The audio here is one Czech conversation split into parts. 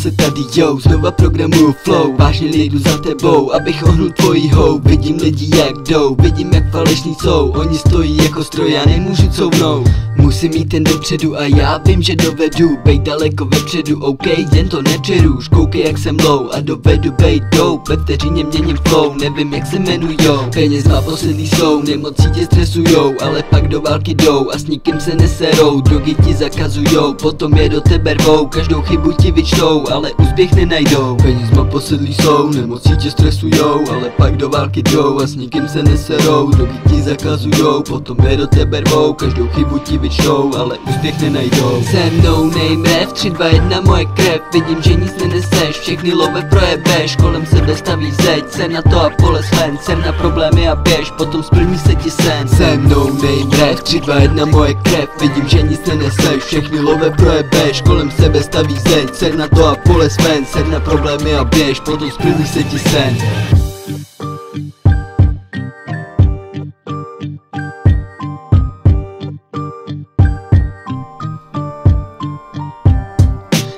zase tady, yo. Znova programuju flow, vážně jdu za tebou, abych ohnul tvojí hou. Vidím lidi jak jdou, vidím jak falešní jsou. Oni stojí jako stroj, já nemůžu couvnout. Musím jít ten dopředu a já vím, že dovedu bejt daleko vepředu, OK, jen to nepřeruš. Koukej jak jsem low a dovedu bejt dope. Ve vteřině měním flow, nevím jak se jmenujou. Peněz má poslední jsou, nemocí tě stresujou, ale pak do války jdou a s nikým se neserou. Drogy ti zakazujou, potom je do tebe rvou. Každou chybu ti vyčtou, ale úspěch nenajdou. Peněz má poslední jsou, nemocí tě stresujou, ale pak do války jdou a s nikým se neserou. Drogy ti zakazujou, potom je do tebe rvou. Každou chybu ti vyčtou, ale úspěch nenajdou. Se mnou name ref, 3, 2, 1 moje krev. Vidím, že nic neneseš, všechny love projebeš. Kolem sebe staví zeď, jsem na to a pole sven. Jsem na problémy a běž, potom splní se ti sen. Se mnou name ref, 3, 2, 1 moje krev. Vidím, že nic neneseš, všechny love projebeš. Kolem sebe staví zeď, jsem na to a pole sven. Jsem na problémy a běž, potom splní se ti sen.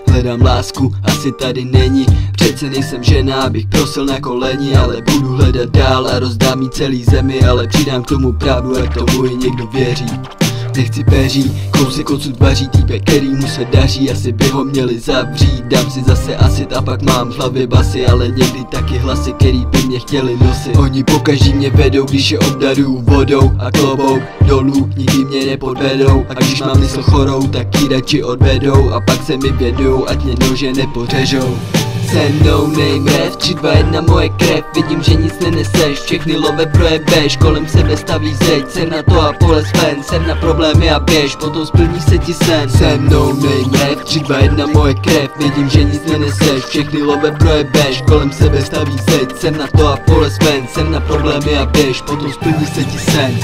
Hledám lásku, asi tady není. Přece nejsem žena, abych prosil na koleni. Ale budu hledat dál a rozdám jí celý zemi. Ale přidám k tomu pravdu, ať tomu i někdo věří. Nechci peří, kousek odsud vaří týpek, kterýmu se daří, asi by ho měli zavřít. Dám si zase asid a pak mám v hlavě basy, ale někdy taky hlasy, který by mě chtěli nosit. Oni pokaždý mě vedou, když je obdaruju vodou a klobouk dolů, nikdy mě nepodvedou. A když mám mysl chorou, tak ji radši odvedou a pak se mi vědujou, ať mě nože nepořežou. Se mnou name ref, 3, 2, 1 moje krev. Vidím, že nic neneseš, všechny love projebeš. Kolem sebe staví zeď, jsem na to a pole sven. Jsem na problémy a běž, potom splní se ti sen. Se mnou name ref, 3, 2, 1 moje krev. Vidím, že nic neneseš, všechny love projebeš. Kolem sebe staví zeď, jsem na to a pole sven. Jsem na problémy a běž, potom splní se ti sen.